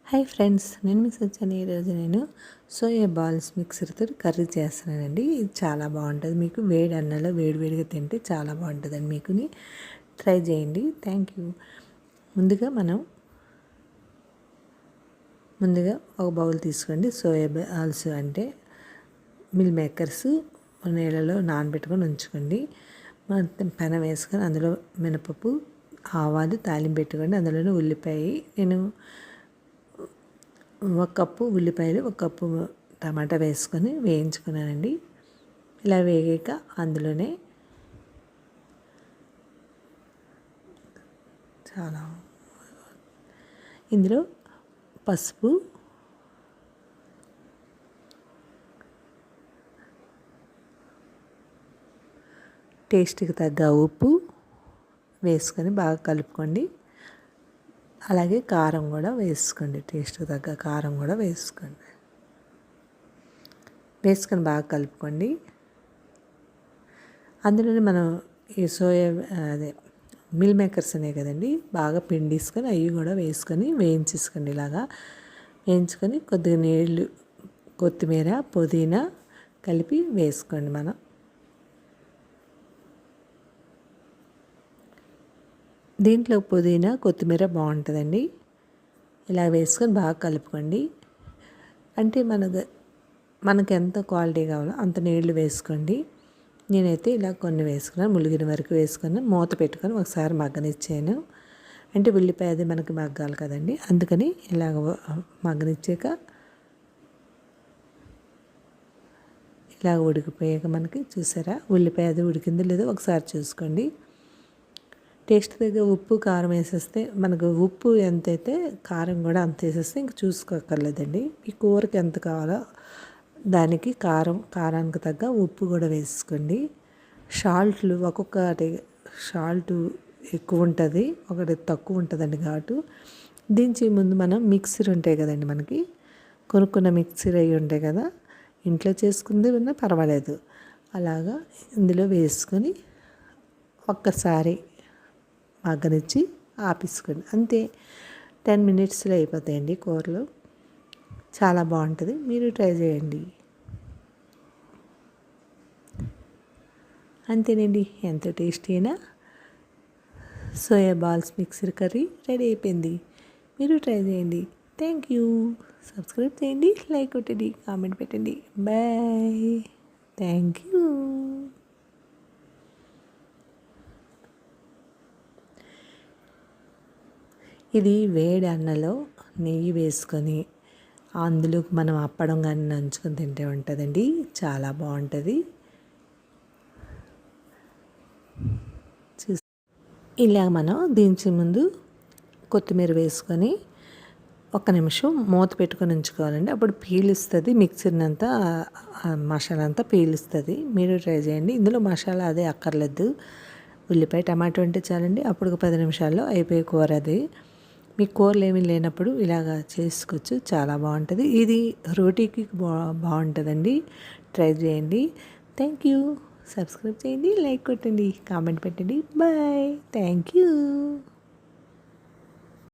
Hi friends, నేను మీ సత్యాని. ఈరోజు నేను సోయా బాల్స్ మిక్సర్తో కర్రీ చేస్తున్నానండి. ఇది చాలా బాగుంటుంది. మీకు వేడి అన్నంలో వేడివేడిగా తింటే చాలా బాగుంటుందండి. మీకుని ట్రై చేయండి. Thank you. ముందుగా ఒక బౌల్ తీసుకోండి. సోయా బాల్స్ అంటే మిల్ మేకర్స్ నీళ్ళలో నానబెట్టుకొని ఉంచుకోండి. మొత్తం పెనం వేసుకొని అందులో మినపప్పు, ఆవాలు తాలింపు పెట్టుకోండి. అందులోనే ఉల్లిపాయ, నేను 1 కప్పు ఉల్లిపాయలు, 1 కప్పు టమాటా వేసుకొని వేయించుకున్నానండి. ఇలా వేగాక అందులోనే ఇందులో పసుపు, టేస్ట్కి తగ్గ ఉప్పు వేసుకొని బాగా కలుపుకోండి. అలాగే కారం కూడా వేసుకోండి. టేస్ట్కి తగ్గ కారం కూడా వేసుకొని బాగా కలుపుకోండి. అందులోనే మనం ఈ సోయా మిల్ మేకర్స్ ఉన్నాయి కదండి, బాగా పిండిసుకొని అవి కూడా వేసుకొని వేయించేసుకోండి. ఇలాగా వేయించుకొని కొద్దిగా నీళ్ళు, కొత్తిమీర, పుదీనా కలిపి వేసుకోండి. మనం దీంట్లో పుదీనా, కొత్తిమీర బాగుంటుందండి. ఇలా వేసుకొని బాగా కలుపుకోండి. అంటే మనకు ఎంత క్వాలిటీ కావాలో అంత నీళ్లు వేసుకోండి. నేనైతే ఇలా కొన్ని వేసుకున్నాను. ములిగిన వరకు వేసుకొని మూత పెట్టుకొని ఒకసారి మగ్గనిచ్చాను. అంటే ఉల్లిపాయ అది మనకి మగ్గాలి కదండి, అందుకని ఇలాగ మగ్గనిచ్చాక ఇలాగ ఉడికిపోయాక మనకి చూసారా ఉల్లిపాయ అది ఉడికిందో లేదో ఒకసారి చూసుకోండి. టేస్ట్ దగ్గర ఉప్పు, కారం వేసేస్తే మనకు ఉప్పు ఎంత అయితే కారం కూడా అంత వేసేస్తే ఇంక చూసుకోక్కర్లేదండి. ఈ కూరకి ఎంత కావాలో దానికి కారానికి తగ్గ ఉప్పు కూడా వేసుకోండి. సాల్ట్లు ఒక్కొక్కటి సాల్ట్ ఎక్కువ ఉంటుంది, ఒకటి తక్కువ ఉంటుందండి ఘాటు. దించే ముందు మనం మిక్సర్ ఉంటాయి కదండి, మనకి కొనుక్కున్న మిక్సర్ అవి ఉంటాయి కదా, ఇంట్లో చేసుకుంది ఉన్నా పర్వాలేదు. అలాగా ఇందులో వేసుకొని ఒక్కసారి మగ్గనిచ్చి ఆపేసుకోండి. అంతే, 10 మినిట్స్లో అయిపోతాయండి కూరలు. చాలా బాగుంటుంది. మీరు ట్రై చేయండి. అంతేనండి, ఎంతో టేస్టీ అయినా soya balls mixer curry ready అయిపోయింది. మీరు ట్రై చేయండి. Thank you. సబ్స్క్రైబ్ చేయండి, లైక్ కొట్టండి, కామెంట్ పెట్టండి. బాయ్. Thank you. ఇది వేడి అన్నంలో నెయ్యి వేసుకొని అందులో మనం అప్పడం కానీ నంచుకొని తింటే ఉంటుందండి. చాలా బాగుంటుంది. ఇలా మనం దించే ముందు కొత్తిమీర వేసుకొని 1 నిమిషం మూత పెట్టుకొని ఉంచుకోవాలండి. అప్పుడు పీలుస్తుంది, మిక్సీని అంతా మసాలా అంతా పీలుస్తుంది. మీరు ట్రై చేయండి. ఇందులో మసాలా అదే అక్కర్లేదు. ఉల్లిపాయ, టమాటో ఉంటే చాలండి. అప్పుడు 10 నిమిషాల్లో అయిపోయే కూర అది. మీ కూరలు ఏమీ లేనప్పుడు ఇలాగా చేసుకోవచ్చు. చాలా బాగుంటుంది. ఇది రోటీకి బాగుంటుందండి. ట్రై చేయండి. Thank you. సబ్స్క్రైబ్ చేయండి, లైక్ కొట్టండి, కామెంట్ పెట్టండి. బాయ్. Thank you.